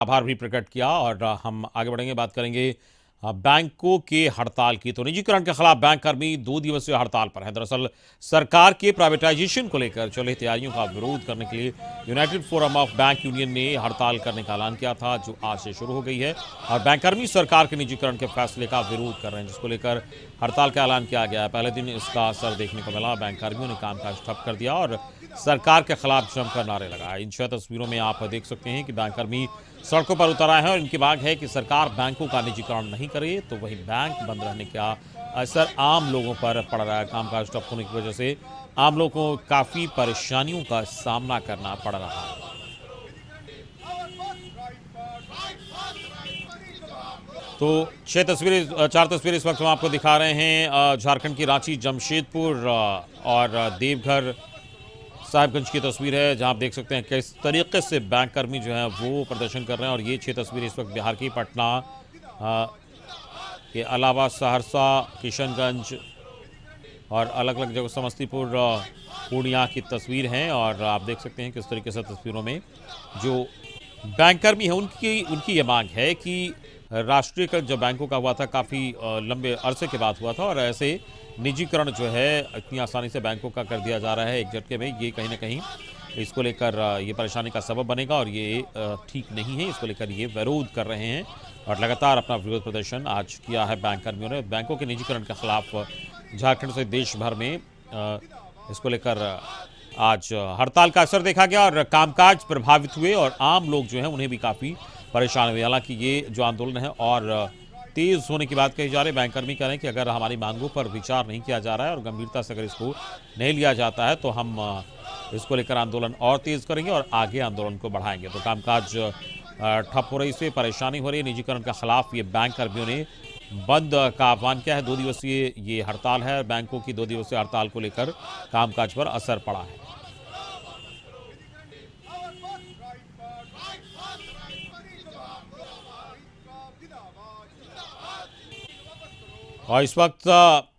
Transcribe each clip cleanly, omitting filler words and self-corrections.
आभार भी प्रकट किया। और हम आगे बढ़ेंगे, बात करेंगे बैंकों के हड़ताल की। तो निजीकरण के खिलाफ बैंक कर्मी 2 दिवसीय हड़ताल पर हैं। दरअसल सरकार के प्राइवेटाइजेशन को लेकर चल रही तैयारियों का विरोध करने के लिए United forum of bank union ने हड़ताल करने का ऐलान किया था, जो आज से शुरू हो गई है। और बैंक कर्मी सरकार के निजीकरण के फैसले का विरोध कर रहे हैं, जिसको लेकर हड़ताल का ऐलान किया गया है। पहले दिन इसका असर देखने को मिला। बैंक कर्मियों ने कामकाज ठप कर दिया और सरकार के खिलाफ जमकर नारे लगाए। इन 6 तस्वीरों में आप देख सकते हैं कि बैंक कर्मी सड़कों पर उतर आए हैं और इनकी मांग है कि सरकार बैंकों का निजीकरण नहीं करे, तो वहीं बैंक बंद रहने का असर आम लोगों पर पड़ रहा है। कामकाज ठप होने की वजह से आम लोगों को काफी परेशानियों का सामना करना पड़ रहा है। तो 4 तस्वीरें इस वक्त हम आपको दिखा रहे हैं। झारखंड की रांची, जमशेदपुर और देवघर, साहिबगंज की तस्वीर है, जहां आप देख सकते हैं किस तरीके से बैंक कर्मी जो हैं वो प्रदर्शन कर रहे हैं। और ये 6 तस्वीरें इस वक्त बिहार की, पटना के अलावा सहरसा, किशनगंज और अलग अलग जगह, समस्तीपुर, पूर्णिया की तस्वीर हैं। और आप देख सकते हैं किस तरीके से तस्वीरों में जो बैंक कर्मी हैं उनकी ये मांग है कि राष्ट्रीयकरण जब बैंकों का हुआ था, काफ़ी लंबे अरसे के बाद हुआ था, और ऐसे निजीकरण जो है इतनी आसानी से बैंकों का कर दिया जा रहा है एक झटके में, ये कहीं ना कहीं इसको लेकर ये परेशानी का सबब बनेगा और ये ठीक नहीं है। इसको लेकर ये विरोध कर रहे हैं और लगातार अपना विरोध प्रदर्शन आज किया है बैंक कर्मियों ने। बैंकों के निजीकरण के खिलाफ झारखंड से देश भर में इसको लेकर आज हड़ताल का असर देखा गया और कामकाज प्रभावित हुए और आम लोग जो हैं उन्हें भी काफ़ी परेशान हुए। हालांकि ये जो आंदोलन है और तेज होने की बात कही जा रही है। बैंक कर्मी कह रहे हैं कि अगर हमारी मांगों पर विचार नहीं किया जा रहा है और गंभीरता से अगर इसको नहीं लिया जाता है तो हम इसको लेकर आंदोलन और तेज करेंगे और आगे आंदोलन को बढ़ाएंगे। तो कामकाज ठप हो रही, इससे परेशानी हो रही है। निजीकरण के खिलाफ ये बैंक कर्मियों ने बंद का आह्वान किया है। 2 दिवसीय ये हड़ताल है। बैंकों की 2 दिवसीय हड़ताल को लेकर कामकाज पर असर पड़ा है। और इस वक्त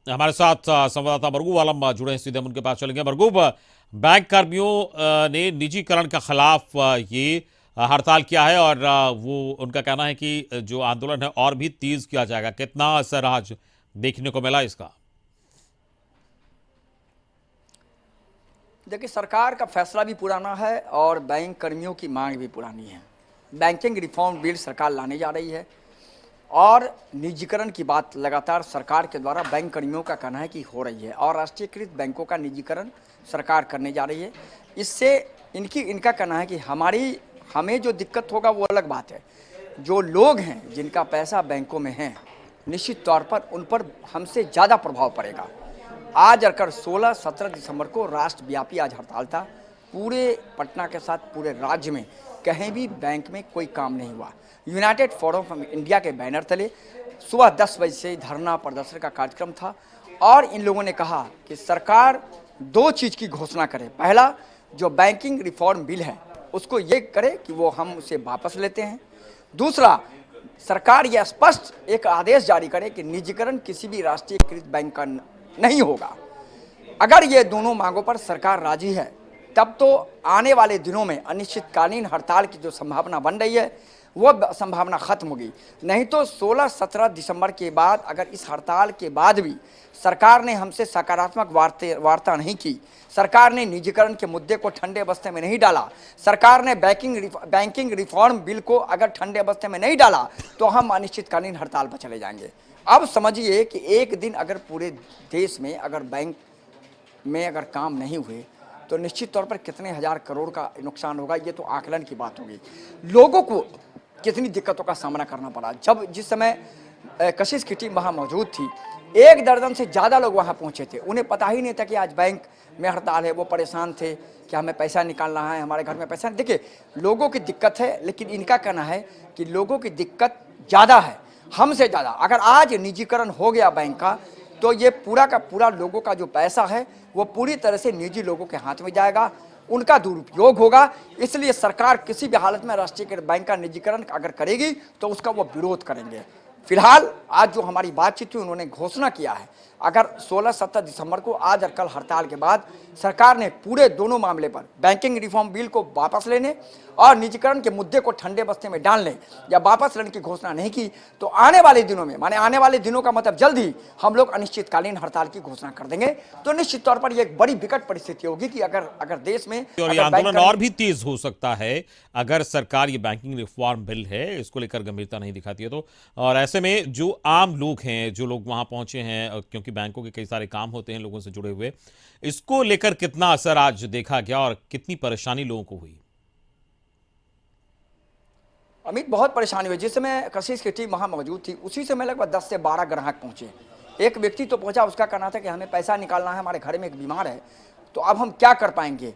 हमारे साथ संवाददाता मरगूब आलम जुड़े हैं, सीधे हम उनके पास चलेंगे। मरगूब, बैंक कर्मियों ने निजीकरण के खिलाफ ये हड़ताल किया है और वो उनका कहना है कि जो आंदोलन है और भी तेज किया जाएगा। कितना असर आज देखने को मिला इसका? देखिए, सरकार का फैसला भी पुराना है और बैंक कर्मियों की मांग भी पुरानी है। बैंकिंग रिफॉर्म बिल सरकार लाने जा रही है और निजीकरण की बात लगातार सरकार के द्वारा बैंक कर्मियों का कहना है कि हो रही है और राष्ट्रीयकृत बैंकों का निजीकरण सरकार करने जा रही है। इससे इनका कहना है कि हमें जो दिक्कत होगा वो अलग बात है। जो लोग हैं जिनका पैसा बैंकों में है, निश्चित तौर पर उन पर हमसे ज़्यादा प्रभाव पड़ेगा। आज अगर 16-17 दिसंबर को राष्ट्रव्यापी आज हड़ताल था। पूरे पटना के साथ पूरे राज्य में कहीं भी बैंक में कोई काम नहीं हुआ। यूनाइटेड फोरम ऑफ इंडिया के बैनर तले सुबह 10 बजे से धरना प्रदर्शन का कार्यक्रम था और इन लोगों ने कहा कि सरकार 2 चीज़ की घोषणा करे। पहला, जो बैंकिंग रिफॉर्म बिल है उसको ये करे कि वो हम उसे वापस लेते हैं। दूसरा, सरकार यह स्पष्ट एक आदेश जारी करे कि निजीकरण किसी भी राष्ट्रीयकृत बैंक का नहीं होगा। अगर ये दोनों मांगों पर सरकार राजी है तब तो आने वाले दिनों में अनिश्चितकालीन हड़ताल की जो संभावना बन रही है वो संभावना खत्म होगी। नहीं तो 16-17 दिसंबर के बाद अगर इस हड़ताल के बाद भी सरकार ने हमसे सकारात्मक वार्ता नहीं की, सरकार ने निजीकरण के मुद्दे को ठंडे बस्ते में नहीं डाला, सरकार ने बैंकिंग रिफॉर्म बिल को अगर ठंडे बस्ते में नहीं डाला, तो हम अनिश्चितकालीन हड़ताल पर चले जाएंगे। अब समझिए कि एक दिन अगर पूरे देश में अगर बैंक में अगर काम नहीं हुए तो निश्चित तौर पर कितने हजार करोड़ का नुकसान होगा, ये तो आकलन की बात होगी। लोगों को कितनी दिक्कतों का सामना करना पड़ा। जिस समय कशिश की टीम वहाँ मौजूद थी, 1 दर्जन से ज़्यादा लोग वहाँ पहुँचे थे। उन्हें पता ही नहीं था कि आज बैंक में हड़ताल है। वो परेशान थे कि हमें पैसा निकालना है, हमारे घर में पैसा नहीं। देखिए, लोगों की दिक्कत है, लेकिन इनका कहना है कि लोगों की दिक्कत ज़्यादा है, हमसे ज़्यादा। अगर आज निजीकरण हो गया बैंक का तो ये पूरा का पूरा लोगों का जो पैसा है वो पूरी तरह से निजी लोगों के हाथ में जाएगा, उनका दुरुपयोग होगा। इसलिए सरकार किसी भी हालत में राष्ट्रीयकृत बैंक का निजीकरण अगर करेगी तो उसका वो विरोध करेंगे। फिलहाल आज जो हमारी बातचीत हुई, उन्होंने घोषणा किया है अगर 16-17 दिसंबर को आज और कल हड़ताल के बाद सरकार ने पूरे दोनों मामले पर बैंकिंग रिफॉर्म बिल को वापस लेने और निजीकरण के मुद्दे को ठंडे बस्ते में डालने या वापस लेने की घोषणा नहीं की तो आने वाले दिनों में, माने आने वाले दिनों का मतलब जल्द ही हम लोग अनिश्चितकालीन हड़ताल की घोषणा कर देंगे। तो निश्चित तौर पर यह एक बड़ी विकट परिस्थिति होगी कि अगर देश में और ये आंदोलन और भी तेज हो सकता है अगर सरकार ये बैंकिंग रिफॉर्म बिल है इसको लेकर गंभीरता नहीं दिखाती है तो। और ऐसे में जो आम लोग हैं, जो लोग वहां पहुंचे हैं, क्योंकि बैंकों के कई सारे काम होते हैं लोगों से जुड़े हुए, इसको लेकर कितना असर आज देखा गया और कितनी परेशानी लोगों को हुई? अमित, बहुत परेशानी हुई। जिस समय कशिश की टीम वहाँ मौजूद थी उसी समय लगभग 10 से 12 ग्राहक पहुंचे। एक व्यक्ति तो पहुंचा, उसका कहना था कि हमें पैसा निकालना है, हमारे घर में एक बीमार है, तो अब हम क्या कर पाएंगे।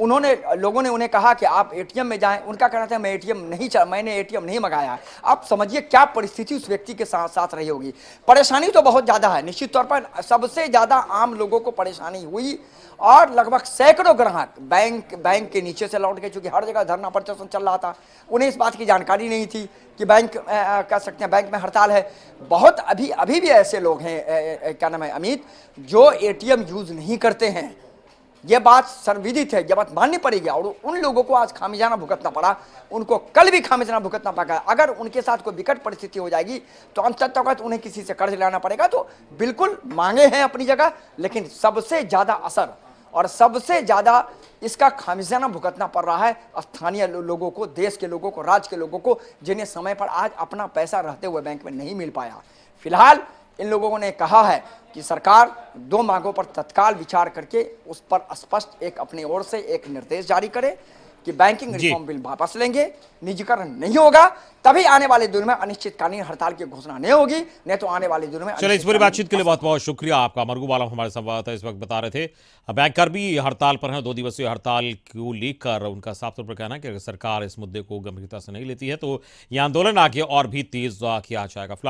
लोगों ने उन्हें कहा कि आप एटीएम में जाएं। उनका कहना था मैंने एटीएम नहीं मंगाया। आप समझिए क्या परिस्थिति उस व्यक्ति के साथ रही होगी। परेशानी तो बहुत ज़्यादा है, निश्चित तौर पर सबसे ज़्यादा आम लोगों को परेशानी हुई और लगभग सैकड़ों ग्राहक बैंक के नीचे से लौट गए, क्योंकि हर जगह धरना प्रदर्शन चल रहा था। उन्हें इस बात की जानकारी नहीं थी कि कह सकते हैं बैंक में हड़ताल है। बहुत अभी भी ऐसे लोग हैं, क्या नाम है अमित, जो एटीएम यूज़ नहीं करते हैं। ये बात सर्वविदित है, ये बात माननी पड़ेगी। और उन लोगों को आज खामियाजा भुगतना पड़ा, उनको कल भी खामियाजा भुगतना पड़ेगा। अगर उनके साथ कोई विकट परिस्थिति हो जाएगी तो अंततः उन्हें किसी से कर्ज लेना पड़ेगा। तो बिल्कुल मांगे हैं अपनी जगह, लेकिन सबसे ज़्यादा असर और सबसे ज़्यादा इसका खामियाजा भुगतना पड़ रहा है स्थानीय लोगों को, देश के लोगों को, राज्य के लोगों को, जिन्हें समय पर आज अपना पैसा रहते हुए बैंक में नहीं मिल पाया। फिलहाल इन लोगों ने कहा है कि सरकार 2 मांगों पर तत्काल विचार करके उस पर स्पष्ट एक अपनी ओर से एक निर्देश जारी करे कि बैंकिंग रिफॉर्म बिल वापस लेंगे, निजीकरण नहीं होगा, तभी आने वाले दिनों में अनिश्चितकालीन हड़ताल की घोषणा नहीं होगी, नहीं तो आने वाले दिनों में। चलिए, इस पूरी बातचीत के लिए बहुत बहुत शुक्रिया आपका। मरगू वाला हमारे संवाददाता इस वक्त बता रहे थे बैंकर भी हड़ताल पर हैं। 2 दिवसीय हड़ताल को लेकर उनका साफ तौर पर कहना है कि अगर सरकार इस मुद्दे को गंभीरता से नहीं लेती है तो यह आंदोलन आगे और भी तेज किया जाएगा। फिलहाल